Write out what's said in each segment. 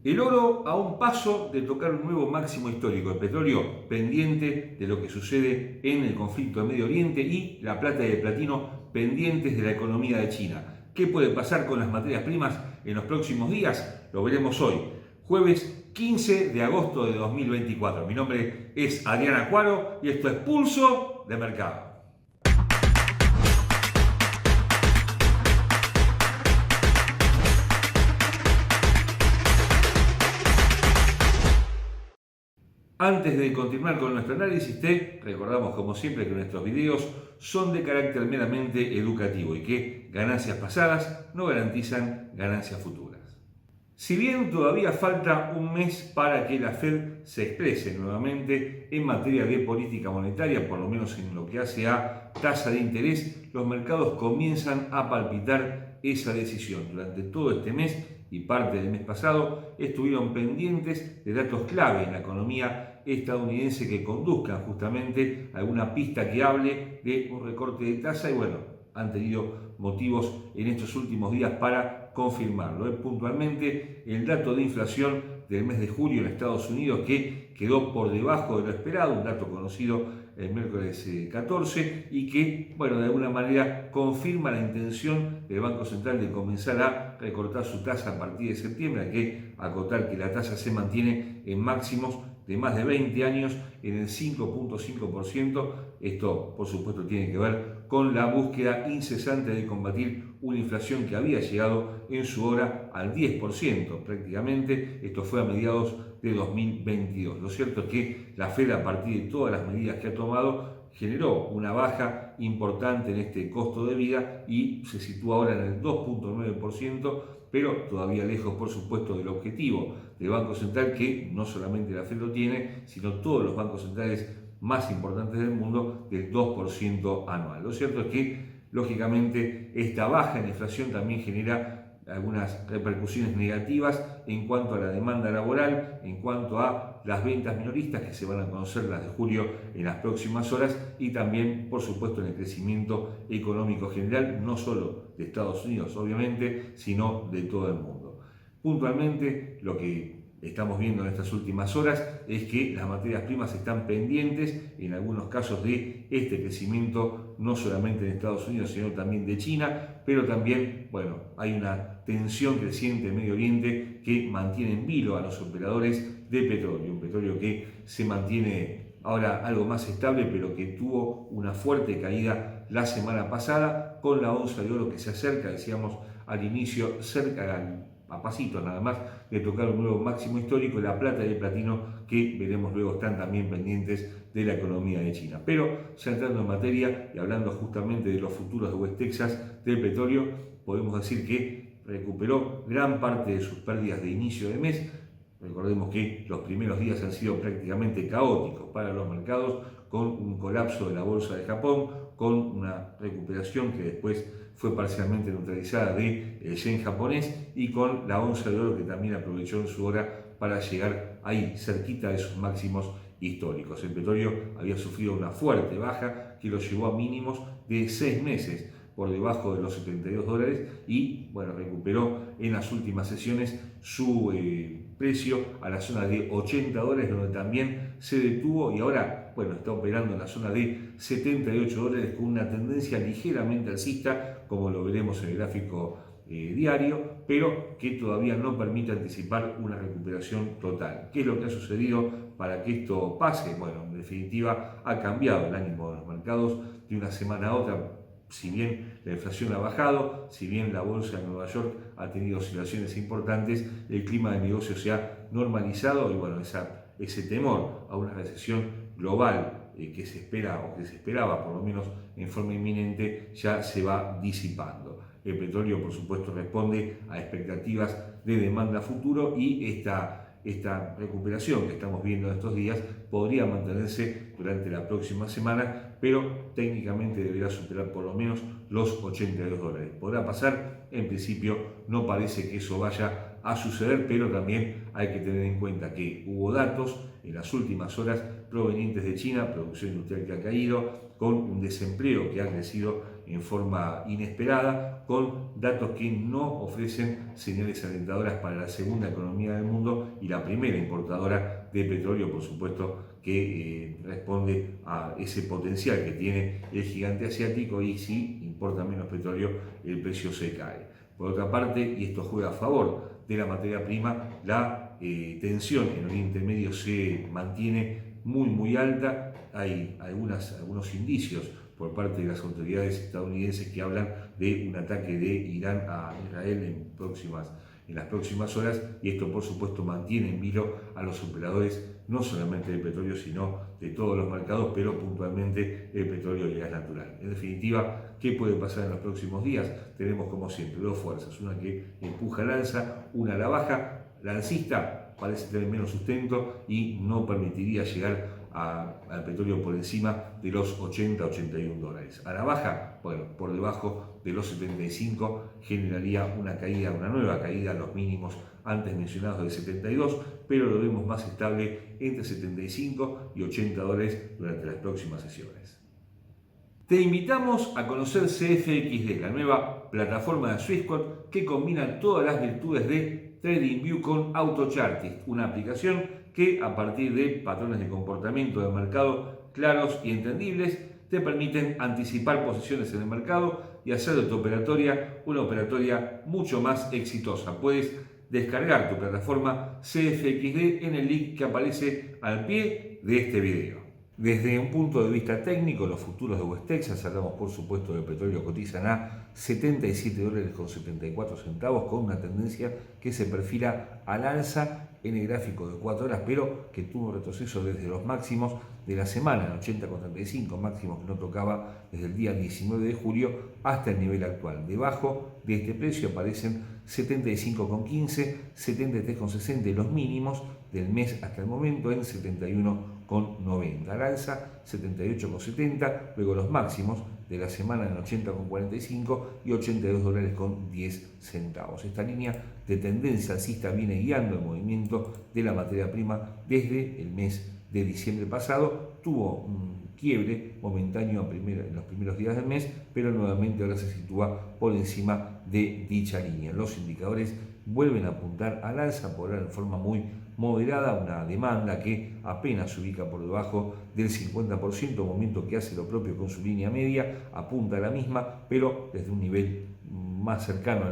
El oro a un paso de tocar un nuevo máximo histórico, el petróleo pendiente de lo que sucede en el conflicto de Medio Oriente y la plata y el platino pendientes de la economía de China. ¿Qué puede pasar con las materias primas en los próximos días? Lo veremos hoy, jueves 15 de agosto de 2024. Mi nombre es Adrián Acuaro y esto es Pulso de Mercado. Antes de continuar con nuestro análisis, te recordamos como siempre que nuestros videos son de carácter meramente educativo y que ganancias pasadas no garantizan ganancias futuras. Si bien todavía falta un mes para que la Fed se exprese nuevamente en materia de política monetaria, por lo menos en lo que hace a tasa de interés, los mercados comienzan a palpitar esa decisión. Durante todo este mes y parte del mes pasado estuvieron pendientes de datos clave en la economía estadounidense que conduzcan justamente a alguna pista que hable de un recorte de tasa y bueno, han tenido motivos en estos últimos días para confirmarlo. Puntualmente, el dato de inflación del mes de julio en Estados Unidos que quedó por debajo de lo esperado, un dato conocido el miércoles 14 y que, bueno, de alguna manera confirma la intención del Banco Central de comenzar a recortar su tasa a partir de septiembre. Hay que acotar que la tasa se mantiene en máximos de más de 20 años en el 5.5%. Esto, por supuesto, tiene que ver con la búsqueda incesante de combatir una inflación que había llegado en su hora al 10% prácticamente. Esto fue a mediados de 2022. Lo cierto es que la Fed, a partir de todas las medidas que ha tomado, generó una baja importante en este costo de vida y se sitúa ahora en el 2.9%, pero todavía lejos, por supuesto, del objetivo del Banco Central, que no solamente la Fed lo tiene, sino todos los bancos centrales más importantes del mundo, del 2% anual. Lo cierto es que, lógicamente, esta baja en la inflación también genera algunas repercusiones negativas en cuanto a la demanda laboral, en cuanto a las ventas minoristas que se van a conocer las de julio en las próximas horas y también, por supuesto, en el crecimiento económico general, no solo de Estados Unidos, obviamente, sino de todo el mundo. Puntualmente, lo que estamos viendo en estas últimas horas es que las materias primas están pendientes, en algunos casos, de este crecimiento, no solamente en Estados Unidos, sino también de China, pero también, bueno, hay una tensión creciente en Medio Oriente que mantiene en vilo a los operadores de petróleo, un petróleo que se mantiene ahora algo más estable, pero que tuvo una fuerte caída la semana pasada, con la onza de oro que se acerca, decíamos al inicio, cerca a pasitos nada más de tocar un nuevo máximo histórico, la plata y el platino que veremos luego están también pendientes de la economía de China. Pero ya entrando en materia y hablando justamente de los futuros de West Texas del petróleo, podemos decir que recuperó gran parte de sus pérdidas de inicio de mes. Recordemos que los primeros días han sido prácticamente caóticos para los mercados, con un colapso de la bolsa de Japón, con una recuperación que después fue parcialmente neutralizada del yen japonés y con la onza de oro que también aprovechó en su hora para llegar ahí, cerquita de sus máximos históricos. El petróleo había sufrido una fuerte baja que lo llevó a mínimos de 6 meses por debajo de los $72 y bueno, recuperó en las últimas sesiones su precio a la zona de $80, donde también se detuvo y ahora bueno, está operando en la zona de $78 con una tendencia ligeramente alcista, como lo veremos en el gráfico diario, pero que todavía no permite anticipar una recuperación total. ¿Qué es lo que ha sucedido para que esto pase? Bueno, en definitiva ha cambiado el ánimo de los mercados de una semana a otra. Si bien la inflación ha bajado, si bien la bolsa de Nueva York ha tenido oscilaciones importantes, el clima de negocio se ha normalizado y bueno, ese temor a una recesión global que se espera o que se esperaba por lo menos en forma inminente ya se va disipando. El petróleo, por supuesto, responde a expectativas de demanda futuro y esta recuperación que estamos viendo estos días podría mantenerse durante la próxima semana, pero técnicamente deberá superar por lo menos los $82. ¿Podrá pasar? En principio no parece que eso vaya a suceder, pero también hay que tener en cuenta que hubo datos en las últimas horas provenientes de China, producción industrial que ha caído, con un desempleo que ha crecido en forma inesperada, con datos que no ofrecen señales alentadoras para la segunda economía del mundo y la primera importadora de petróleo, por supuesto, que responde a ese potencial que tiene el gigante asiático, y si importa menos petróleo, el precio se cae. Por otra parte, y esto juega a favor de la materia prima, la tensión en Oriente Medio se mantiene muy alta. Hay algunos indicios por parte de las autoridades estadounidenses que hablan de un ataque de Irán a Israel en las próximas horas, y esto por supuesto mantiene en vilo a los operadores no solamente del petróleo, sino de todos los mercados, pero puntualmente el petróleo y el gas natural. En definitiva, ¿qué puede pasar en los próximos días? Tenemos como siempre dos fuerzas, una que empuja al alza, una a la baja. La alcista parece tener menos sustento y no permitiría llegar al petróleo por encima de los 80-81 dólares. A la baja, bueno, por debajo de los 75 generaría una nueva caída a los mínimos antes mencionados del 72, pero lo vemos más estable entre 75 y 80 dólares durante las próximas sesiones. Te invitamos a conocer CFXD, la nueva plataforma de Swissquote que combina todas las virtudes de TradingView con AutoChartist, una aplicación que, a partir de patrones de comportamiento del mercado claros y entendibles, te permiten anticipar posiciones en el mercado y hacer de tu operatoria una operatoria mucho más exitosa. Puedes descargar tu plataforma CFXD en el link que aparece al pie de este video. Desde un punto de vista técnico, los futuros de West Texas, hablamos por supuesto del petróleo, cotizan a 77 dólares con 74 centavos, con una tendencia que se perfila al alza en el gráfico de 4 horas, pero que tuvo retroceso desde los máximos de la semana, en 80,35, máximos que no tocaba desde el día 19 de julio hasta el nivel actual. Debajo de este precio aparecen 75,15, 73,60 los mínimos del mes hasta el momento, en 71,90. Al alza 78,70, luego los máximos de la semana en 80,45 y 82 dólares con 10 centavos. Esta línea de tendencia alcista viene guiando el movimiento de la materia prima desde el mes de diciembre pasado. Tuvo un quiebre momentáneo en los primeros días del mes, pero nuevamente ahora se sitúa por encima de dicha línea. Los indicadores vuelven a apuntar al alza, por ahora en forma muy moderada, una demanda que apenas se ubica por debajo del 50%, momento que hace lo propio con su línea media, apunta a la misma, pero desde un nivel más cercano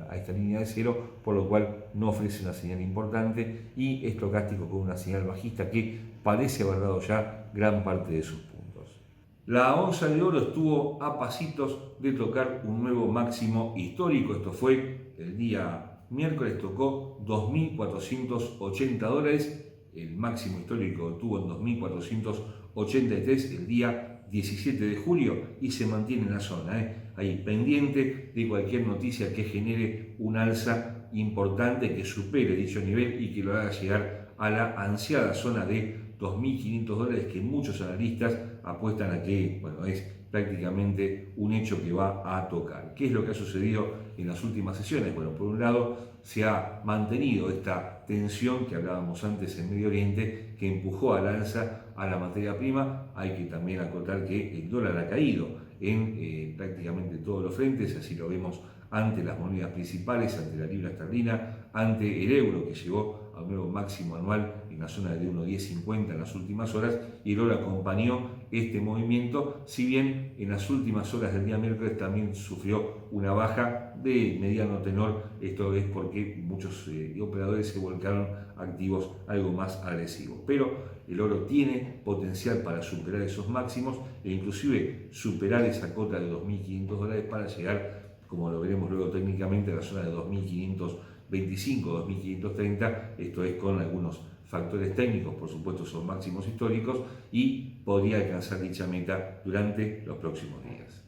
a esta línea de cero, por lo cual no ofrece una señal importante, y estocástico con una señal bajista que parece haber dado ya gran parte de sus puntos. La onza de oro estuvo a pasitos de tocar un nuevo máximo histórico. Esto fue el día miércoles, tocó 2.480 dólares, el máximo histórico tuvo en 2.483 el día 17 de julio y se mantiene en la zona, ahí pendiente de cualquier noticia que genere un alza importante que supere dicho nivel y que lo haga llegar a la ansiada zona de 2.500 dólares, que muchos analistas apuestan a que, bueno, es prácticamente un hecho que va a tocar. ¿Qué es lo que ha sucedido en las últimas sesiones? Bueno, por un lado se ha mantenido esta tensión que hablábamos antes en Medio Oriente, que empujó al alza a la materia prima. Hay que también acotar que el dólar ha caído en prácticamente todos los frentes, así lo vemos ante las monedas principales, ante la libra esterlina, ante el euro, que llegó a un nuevo máximo anual en la zona de 1.1050 en las últimas horas, y el oro acompañó este movimiento, si bien en las últimas horas del día miércoles también sufrió una baja de mediano tenor. Esto es porque muchos operadores se volcaron a activos algo más agresivos, pero el oro tiene potencial para superar esos máximos e inclusive superar esa cota de 2.500 dólares para llegar, como lo veremos luego técnicamente, a la zona de 2.525, 2.530, esto es con algunos factores técnicos, por supuesto son máximos históricos, y podría alcanzar dicha meta durante los próximos días.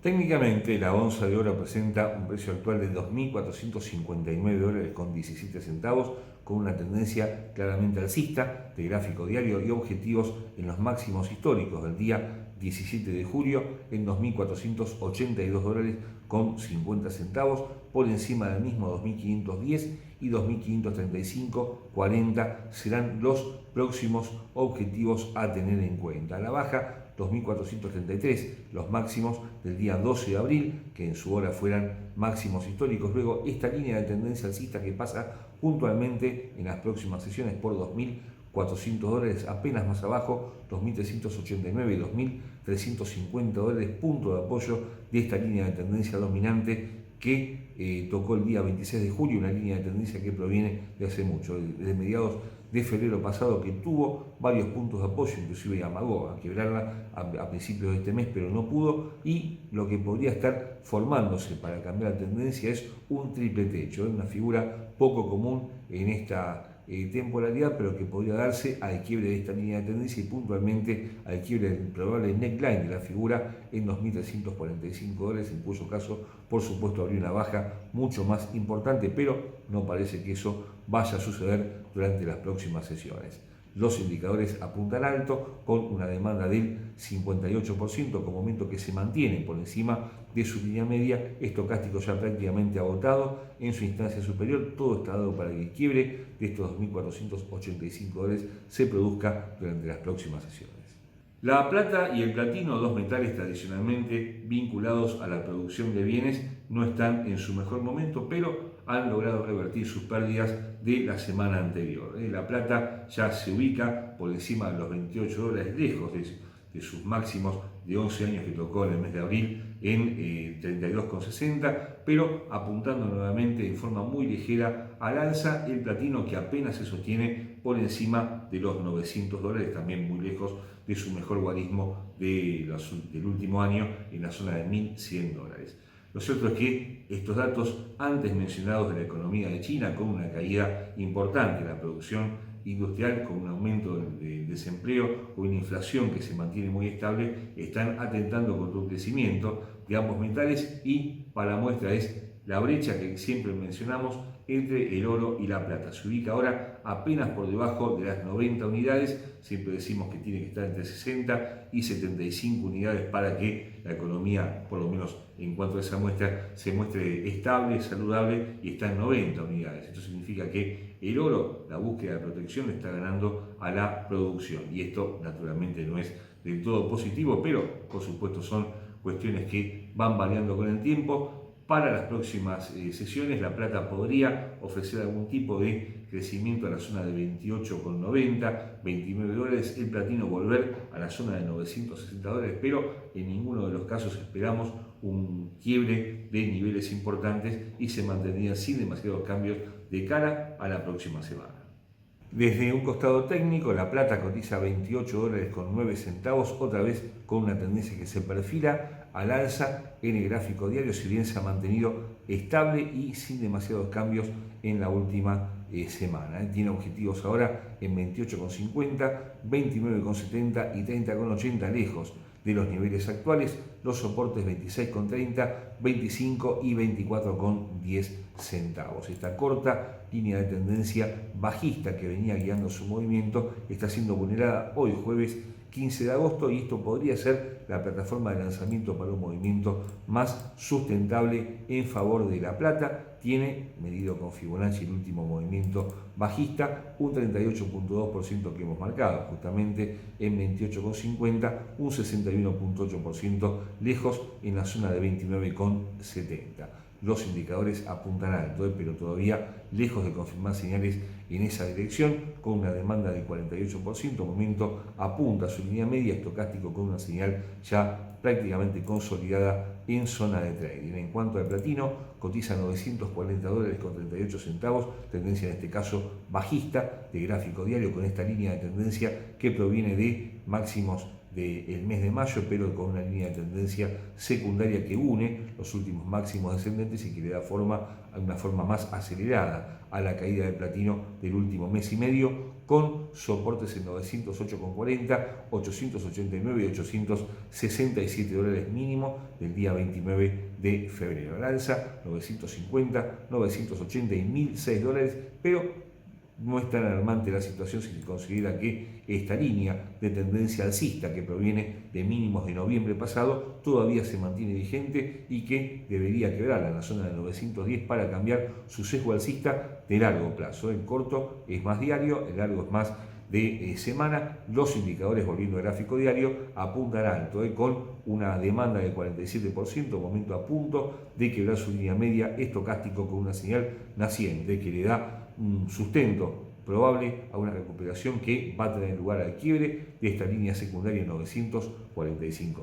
Técnicamente, la onza de oro presenta un precio actual de 2.459 dólares con 17 centavos, con una tendencia claramente alcista de gráfico diario y objetivos en los máximos históricos del día 17 de julio en 2.482 dólares con 50 centavos, por encima del mismo 2.510 y 2.535,40 serán los próximos objetivos a tener en cuenta. A la baja 2.433, los máximos del día 12 de abril, que en su hora fueran máximos históricos. Luego esta línea de tendencia alcista que pasa puntualmente en las próximas sesiones por $2.400, apenas más abajo, 2.389 y 2.350, punto de apoyo de esta línea de tendencia dominante que tocó el día 26 de julio, una línea de tendencia que proviene de hace mucho, desde mediados de febrero pasado, que tuvo varios puntos de apoyo, inclusive amagó a quebrarla a principios de este mes, pero no pudo, y lo que podría estar formándose para cambiar la tendencia es un triple techo, una figura poco común en esta temporalidad, pero que podría darse al quiebre de esta línea de tendencia y puntualmente al quiebre del probable neckline de la figura en $2.345, en cuyo caso, por supuesto, habría una baja mucho más importante, pero no parece que eso vaya a suceder durante las próximas sesiones. Los indicadores apuntan alto, con una demanda del 58%, con momento que se mantiene por encima de su línea media, estocástico ya prácticamente agotado en su instancia superior. Todo está dado para que el quiebre de estos $2.485 se produzca durante las próximas sesiones. La plata y el platino, dos metales tradicionalmente vinculados a la producción de bienes, no están en su mejor momento, pero han logrado revertir sus pérdidas de la semana anterior. La plata ya se ubica por encima de los $28, lejos de sus máximos de 11 años que tocó en el mes de abril en 32,60, pero apuntando nuevamente en forma muy ligera al alza. El platino, que apenas se sostiene por encima de los $900, también muy lejos de su mejor guarismo del último año en la zona de $1.100. Lo cierto es que estos datos antes mencionados de la economía de China, con una caída importante de la producción industrial, con un aumento del desempleo o una inflación que se mantiene muy estable, están atentando contra un crecimiento de ambos metales, y para muestra es la brecha que siempre mencionamos entre el oro y la plata. Se ubica ahora apenas por debajo de las 90 unidades, siempre decimos que tiene que estar entre 60 y 75 unidades para que la economía, por lo menos en cuanto a esa muestra, se muestre estable, saludable, y está en 90 unidades. Esto significa que el oro, la búsqueda de protección, le está ganando a la producción, y esto naturalmente no es del todo positivo, pero por supuesto son cuestiones que van variando con el tiempo. Para las próximas sesiones, la plata podría ofrecer algún tipo de crecimiento a la zona de $28,90, $29, el platino volver a la zona de $960, pero en ninguno de los casos esperamos un quiebre de niveles importantes y se mantendría sin demasiados cambios de cara a la próxima semana. Desde un costado técnico, la plata cotiza $28,09, otra vez con una tendencia que se perfila al alza en el gráfico diario, si bien se ha mantenido estable y sin demasiados cambios en la última semana. Tiene objetivos ahora en 28,50, 29,70 y 30,80, lejos de los niveles actuales. Los soportes 26,30, 25 y 24,10 centavos. Esta corta línea de tendencia bajista que venía guiando su movimiento está siendo vulnerada hoy, jueves 15 de agosto, y esto podría ser la plataforma de lanzamiento para un movimiento más sustentable en favor de la plata. Tiene, medido con Fibonacci, el último movimiento bajista, un 38,2% que hemos marcado justamente en 28,50, un 61,8% lejos en la zona de 29,70. Los indicadores apuntan alto, pero todavía lejos de confirmar señales en esa dirección, con una demanda del 48%, momento apunta a su línea media, estocástico con una señal ya prácticamente consolidada en zona de trading. En cuanto al platino, cotiza $940,38, tendencia en este caso bajista de gráfico diario, con esta línea de tendencia que proviene de máximos del mes de mayo, pero con una línea de tendencia secundaria que une los últimos máximos descendentes y que le da una forma más acelerada a la caída del platino del último mes y medio, con soportes en $908,40, 889 y $867 mínimo del día 29 de febrero. Al alza, 950, 980 y $1.006, pero no es tan alarmante la situación si se considera que esta línea de tendencia alcista, que proviene de mínimos de noviembre pasado, todavía se mantiene vigente y que debería quebrar en la zona de 910 para cambiar su sesgo alcista de largo plazo. El corto es más diario, el largo es más de semana. Los indicadores, volviendo al gráfico diario, apuntan alto, con una demanda del 47%, momento a punto de quebrar su línea media estocástico con una señal naciente que le da un sustento probable a una recuperación que va a tener lugar al quiebre de esta línea secundaria en $945.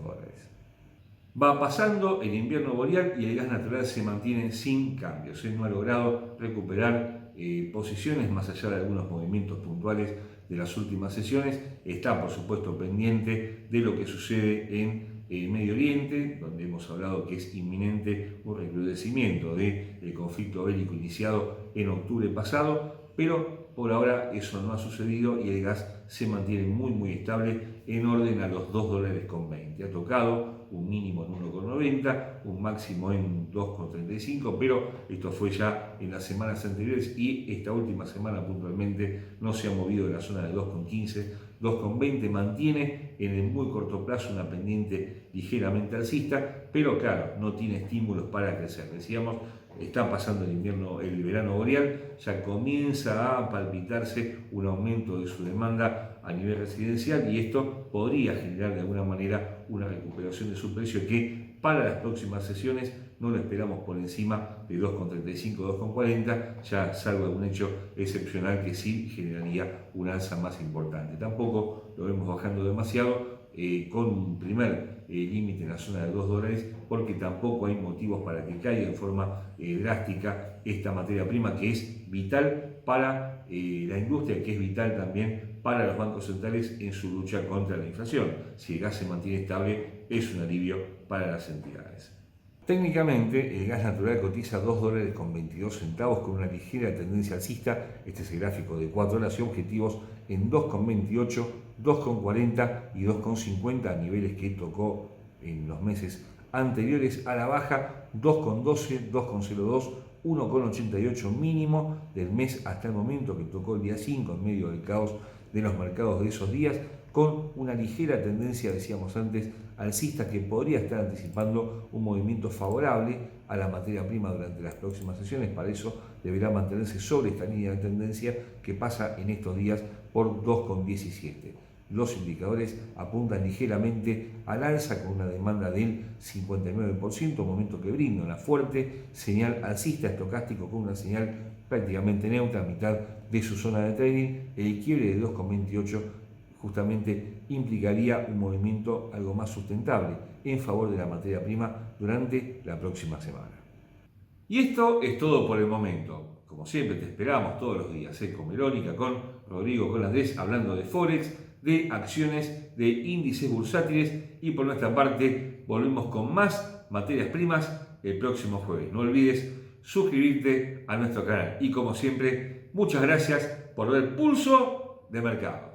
Va pasando el invierno boreal y el gas natural se mantiene sin cambios. No ha logrado recuperar posiciones más allá de algunos movimientos puntuales de las últimas sesiones. Está, por supuesto, pendiente de lo que sucede en Medio Oriente, donde hemos hablado que es inminente un recrudecimiento del conflicto bélico iniciado en octubre pasado, pero por ahora eso no ha sucedido y el gas se mantiene muy estable en orden a los $2,20. Ha tocado un mínimo en 1,90, un máximo en 2,35, pero esto fue ya en las semanas anteriores y esta última semana puntualmente no se ha movido de la zona de 2,15, 2,20. Mantiene en el muy corto plazo una pendiente ligeramente alcista, pero claro, no tiene estímulos para crecer. Decíamos, está pasando el verano boreal, ya comienza a palpitarse un aumento de su demanda a nivel residencial y esto podría generar de alguna manera una recuperación de su precio que para las próximas sesiones no lo esperamos por encima de 2,35, 2,40, ya salvo algún hecho excepcional que sí generaría una alza más importante. Tampoco lo vemos bajando demasiado, con un primer límite en la zona de $2, porque tampoco hay motivos para que caiga en forma drástica esta materia prima que es vital para la industria, que es vital también para los bancos centrales en su lucha contra la inflación. Si el gas se mantiene estable, es un alivio para las entidades. Técnicamente, el gas natural cotiza $2,22 con una ligera tendencia alcista. Este es el gráfico de 4 horas y objetivos en 2,28, 2,40 y 2,50 a niveles que tocó en los meses anteriores a la baja, 2,12, 2,02, 1,88 mínimo del mes hasta el momento que tocó el día 5 en medio del caos de los mercados de esos días, con una ligera tendencia, decíamos antes, alcista que podría estar anticipando un movimiento favorable a la materia prima durante las próximas sesiones. Para eso deberá mantenerse sobre esta línea de tendencia que pasa en estos días por 2,17. Los indicadores apuntan ligeramente al alza con una demanda del 59%, momento que brinda una fuerte señal alcista estocástico con una señal prácticamente neutra a mitad de su zona de trading. El quiebre de 2,28 justamente implicaría un movimiento algo más sustentable en favor de la materia prima durante la próxima semana. Y esto es todo por el momento. Como siempre te esperamos todos los días, con Verónica, con Rodrigo, con Andrés, hablando de Forex, de acciones, de índices bursátiles y por nuestra parte volvemos con más materias primas el próximo jueves. No olvides suscribirte a nuestro canal y como siempre, muchas gracias por ver Pulso de Mercado.